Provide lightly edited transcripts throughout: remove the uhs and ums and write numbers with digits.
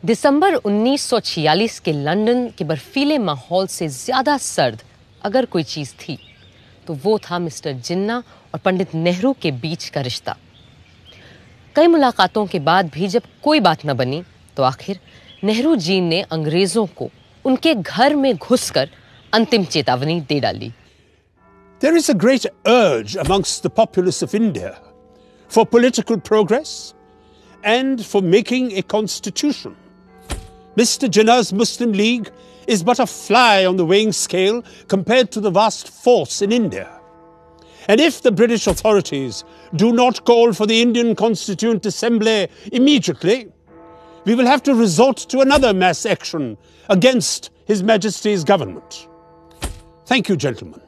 दिसंबर 1946 के लंदन के बर्फीले माहौल से ज़्यादा सर्द अगर कोई चीज़ थी तो वो था मिस्टर जिन्ना और पंडित नेहरू के बीच का रिश्ता। कई मुलाकातों के बाद भी जब कोई बात न बनी तो आखिर नेहरू जी ने अंग्रेज़ों को उनके घर में घुसकर अंतिम चेतावनी दे डाली। There is a great urge amongst the populace of India for political progress and for making a constitution. Mr. Jinnah's Muslim League is but a fly on the weighing scale compared to the vast force in India. And if the British authorities do not call for the Indian Constituent Assembly immediately, we will have to resort to another mass action against His Majesty's government. Thank you, gentlemen.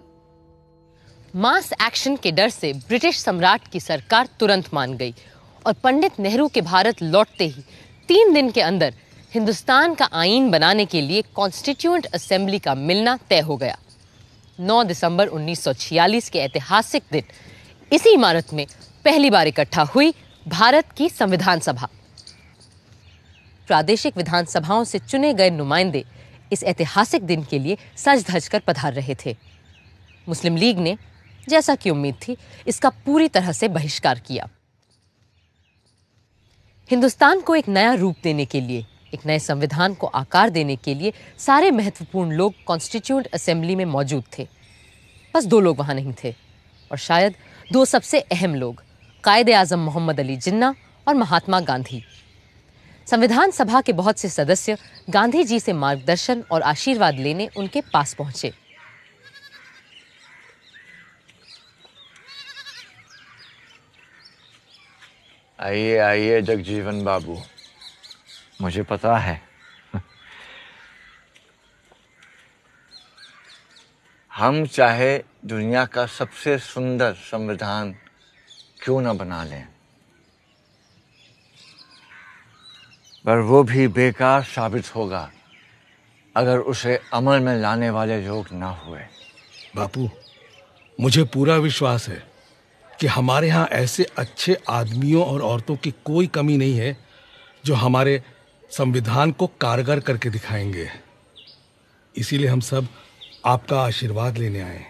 Mass action के डर से British सम्राट की सरकार तुरंत मान गई और पंडित नेहरू के भारत लौटते ही 3 दिन के अंदर हिंदुस्तान का आईन बनाने के लिए कॉन्स्टिट्यूएंट असेंबली का मिलना तय हो गया। 9 दिसंबर 1946 के ऐतिहासिक दिन इसी इमारत में पहली बार इकट्ठा हुई भारत की संविधान सभा। प्रादेशिक विधानसभाओं से चुने गए नुमाइंदे इस ऐतिहासिक दिन के लिए सज धज कर पधार रहे थे। मुस्लिम लीग ने, जैसा कि उम्मीद थी, इसका पूरी तरह से बहिष्कार किया। हिंदुस्तान को एक नया रूप देने के लिए, एक नए संविधान को आकार देने के लिए सारे महत्वपूर्ण लोग कॉन्स्टिट्यूएंट असेंबली में मौजूद थे। बस 2 लोग वहां नहीं थे, और शायद 2 सबसे अहम लोग, कायदे आजम मोहम्मद अली जिन्ना और महात्मा गांधी। संविधान सभा के बहुत से सदस्य गांधी जी से मार्गदर्शन और आशीर्वाद लेने उनके पास पहुंचे। आइए आइए जगजीवन बाबू, मुझे पता है हम चाहे दुनिया का सबसे सुंदर संविधान क्यों न बना लें, पर वो भी बेकार साबित होगा अगर उसे अमल में लाने वाले लोग ना हुए। बापू, मुझे पूरा विश्वास है कि हमारे यहाँ ऐसे अच्छे आदमियों और औरतों की कोई कमी नहीं है जो हमारे संविधान को कारगर करके दिखाएंगे। इसीलिए हम सब आपका आशीर्वाद लेने आए।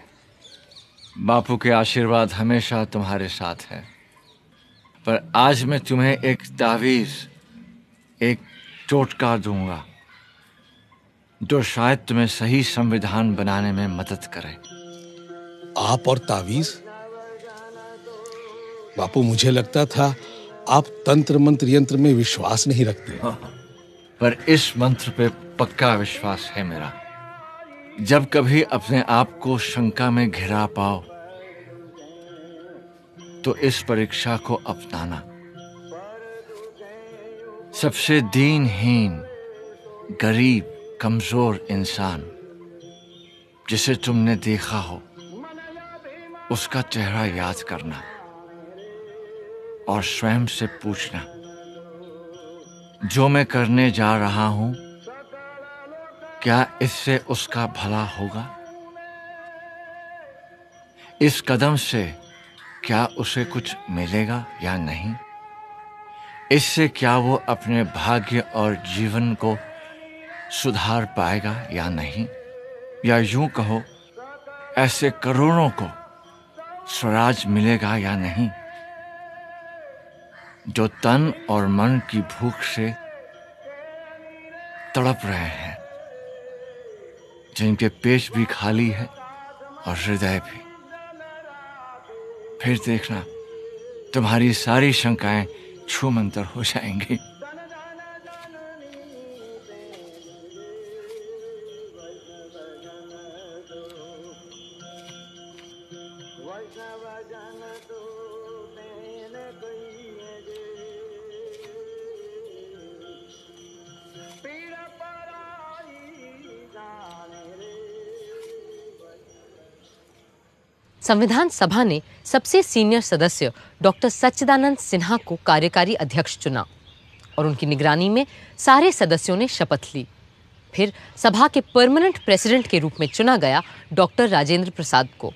बापू के आशीर्वाद हमेशा तुम्हारे साथ है, पर आज मैं तुम्हें एक तावीज़, एक टोटका दूंगा जो शायद तुम्हें सही संविधान बनाने में मदद करे। आप और तावीज़? बापू, मुझे लगता था आप तंत्र मंत्र यंत्र में विश्वास नहीं रखते। पर इस मंत्र पे पक्का विश्वास है मेरा। जब कभी अपने आप को शंका में घिरा पाओ तो इस परीक्षा को अपनाना। सबसे दीनहीन, गरीब, कमजोर इंसान जिसे तुमने देखा हो उसका चेहरा याद करना और स्वयं से पूछना, जो मैं करने जा रहा हूं क्या इससे उसका भला होगा? इस कदम से क्या उसे कुछ मिलेगा या नहीं? इससे क्या वो अपने भाग्य और जीवन को सुधार पाएगा या नहीं? या यूं कहो, ऐसे करोड़ों को स्वराज मिलेगा या नहीं जो तन और मन की भूख से तड़प रहे हैं, जिनके पेट भी खाली है और हृदय भी। फिर देखना, तुम्हारी सारी शंकाएं छूमंतर हो जाएंगी। संविधान सभा ने सबसे सीनियर सदस्य डॉक्टर सच्चिदानंद सिन्हा को कार्यकारी अध्यक्ष चुना और उनकी निगरानी में सारे सदस्यों ने शपथ ली। फिर सभा के परमानेंट प्रेसिडेंट के रूप में चुना गया डॉक्टर राजेंद्र प्रसाद को।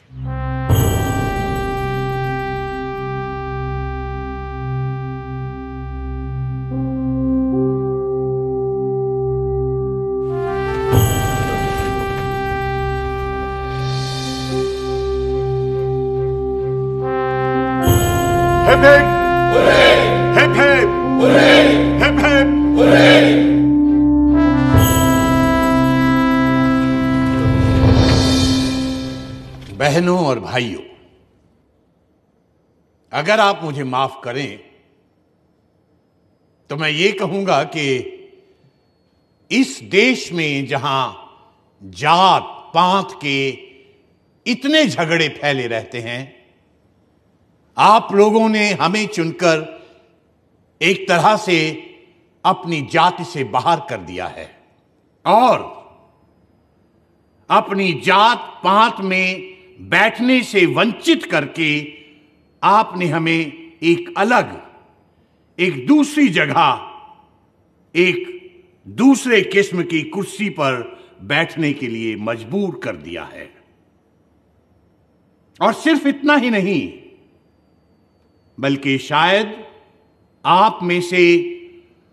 Hip hip hip hip. बहनों और भाइयों, अगर आप मुझे माफ करें तो मैं ये कहूंगा कि इस देश में जहां जात पात के इतने झगड़े फैले रहते हैं, आप लोगों ने हमें चुनकर एक तरह से अपनी जाति से बाहर कर दिया है और अपनी जात पात में बैठने से वंचित करके आपने हमें एक अलग, एक दूसरी जगह, एक दूसरे किस्म की कुर्सी पर बैठने के लिए मजबूर कर दिया है। और सिर्फ इतना ही नहीं, बल्कि शायद आप में से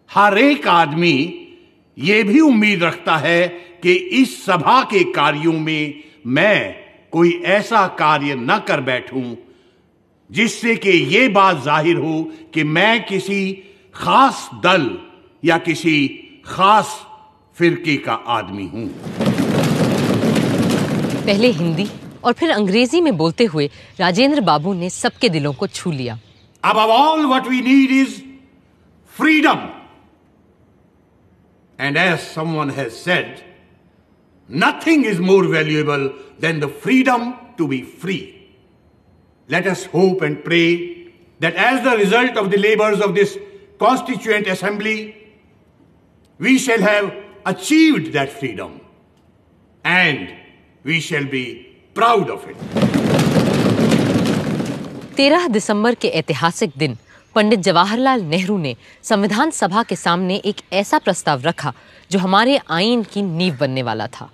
हर एक आदमी यह भी उम्मीद रखता है कि इस सभा के कार्यों में मैं कोई ऐसा कार्य न कर बैठूं जिससे कि यह बात जाहिर हो कि मैं किसी खास दल या किसी खास फिरके का आदमी हूं। पहले हिंदी और फिर अंग्रेजी में बोलते हुए राजेंद्र बाबू ने सबके दिलों को छू लिया। Above all, what we need is freedom. And as someone has said, nothing is more valuable than the freedom to be free. Let us hope and pray that as the result of the labors of this Constituent Assembly, we shall have achieved that freedom and we shall be proud of it. 13 दिसंबर के ऐतिहासिक दिन पंडित जवाहरलाल नेहरू ने संविधान सभा के सामने एक ऐसा प्रस्ताव रखा जो हमारे आईन की नींव बनने वाला था,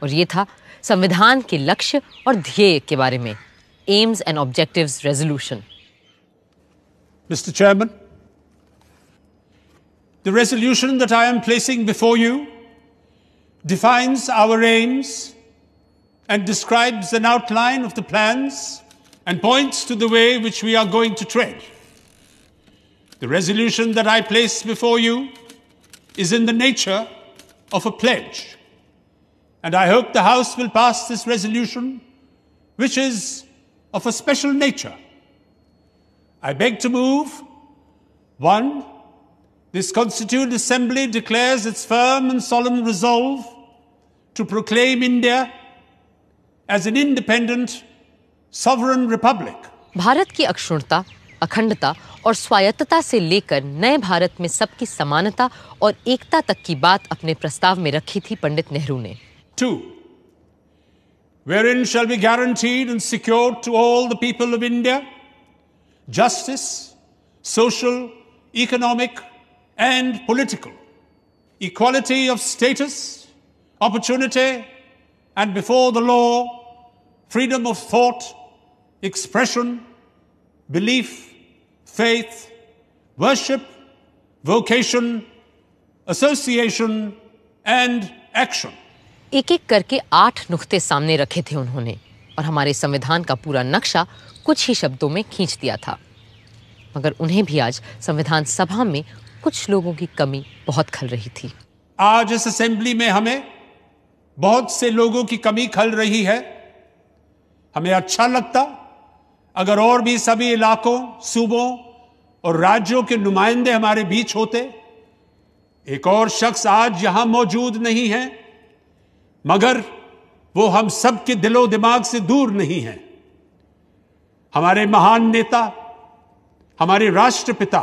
और ये था संविधान के लक्ष्य और ध्येय के बारे में, AIIMS and objectives resolution. Mr. Chairman, the resolution that I am placing before you defines our aims and describes an outline of the plans and points to the way which we are going to tread. The resolution that I place before you is in the nature of a pledge, and I hope the House will pass this resolution, which is of a special nature. I beg to move, 1, this Constituent Assembly declares its firm and solemn resolve to proclaim India as an independent, sovereign republic. Bharat की अक्षुण्णता, अखंडता और स्वायत्तता से लेकर नए भारत में सबकी समानता और एकता तक की बात अपने प्रस्ताव में रखी थी पंडित नेहरू ने। 2, wherein shall be guaranteed and secured to all the people of India justice, social, economic, and political, equality of status, opportunity, and before the law, freedom of thought, expression, belief, faith, worship, vocation, association, and action. एक एक करके 8 नुक्ते सामने रखे थे उन्होंने, और हमारे संविधान का पूरा नक्शा कुछ ही शब्दों में खींच दिया था। मगर उन्हें भी आज संविधान सभा में कुछ लोगों की कमी बहुत खल रही थी। आज इस असेंबली में हमें बहुत से लोगों की कमी खल रही है। हमें अच्छा लगता अगर और भी सभी इलाकों, सूबों और राज्यों के नुमाइंदे हमारे बीच होते। एक और शख्स आज यहां मौजूद नहीं है, मगर वो हम सब के दिलो दिमाग से दूर नहीं है। हमारे महान नेता, हमारे राष्ट्रपिता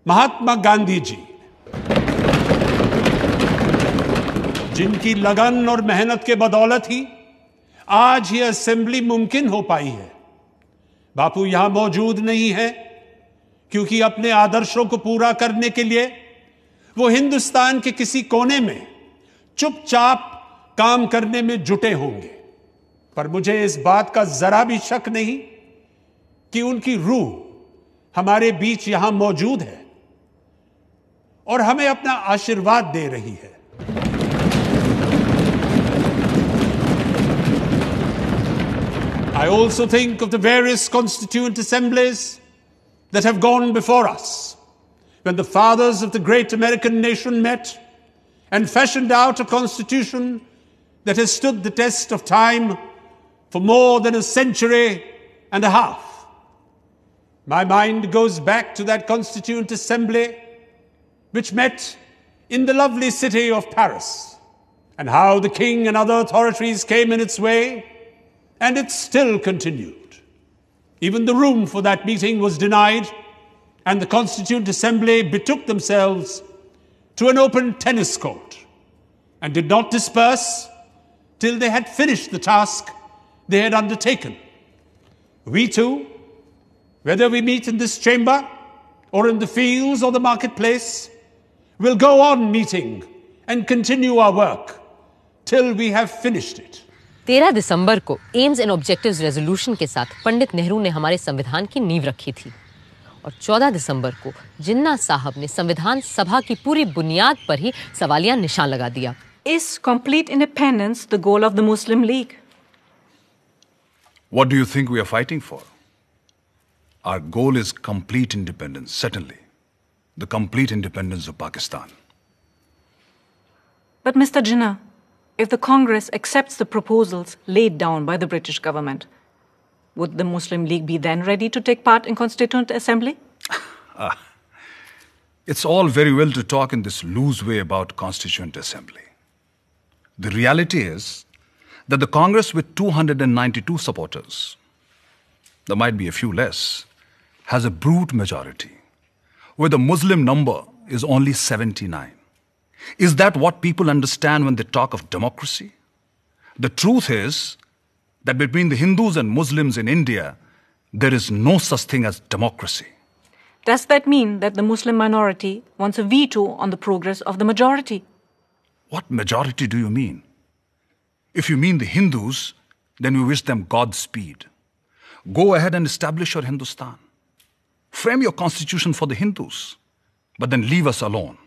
महात्मा गांधी जी, जिनकी लगन और मेहनत के बदौलत ही आज ये असेंबली मुमकिन हो पाई है। बापू यहां मौजूद नहीं है क्योंकि अपने आदर्शों को पूरा करने के लिए वो हिंदुस्तान के किसी कोने में चुपचाप काम करने में जुटे होंगे। पर मुझे इस बात का जरा भी शक नहीं कि उनकी रूह हमारे बीच यहां मौजूद है और हमें अपना आशीर्वाद दे रही है। I also think of the various constituent assemblies that have gone before us, when the fathers of the great American nation met and fashioned out a constitution that has stood the test of time for more than a century and a half. My mind goes back to that Constituent Assembly which met in the lovely city of Paris, and how the king and other authorities came in its way, and it still continued. Even the room for that meeting was denied, and the Constituent Assembly betook themselves to an open tennis court and did not disperse till they had finished the task they had undertaken. We too, whether we meet in this chamber or in the fields or the marketplace, will go on meeting and continue our work till we have finished it. 13 दिसंबर को AIIMS and objectives resolution के साथ पंडित नेहरू ने हमारे संविधान की नींव रखी थी और 14 दिसंबर को जिन्ना साहब ने संविधान सभा की पूरी बुनियाद पर ही सवालिया निशान लगा दिया। Is complete independence the goal of the Muslim League? What do you think we are fighting for? Our goal is complete independence, certainly. The complete independence of Pakistan. But Mr. Jinnah, if the Congress accepts the proposals laid down by the British government, would the Muslim League be then ready to take part in Constituent Assembly? It's all very well to talk in this loose way about Constituent Assembly. The reality is that the Congress with 292 supporters, there might be a few less, has a brute majority, where the Muslim number is only 79. Is that what people understand when they talk of democracy? The truth is that between the Hindus and Muslims in India, there is no such thing as democracy. Does that mean that the Muslim minority wants a veto on the progress of the majority? What majority do you mean? If you mean the Hindus, then we wish them Godspeed. Go ahead and establish your Hindustan. Frame your constitution for the Hindus, but then leave us alone,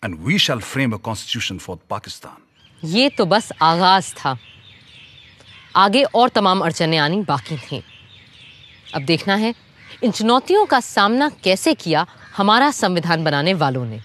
and we shall frame a constitution for Pakistan. ये तो बस आगाज था। आगे और तमाम अड़चनें आनी बाकी थीं। अब देखना है इन चुनौतियों का सामना कैसे किया हमारा संविधान बनाने वालों ने।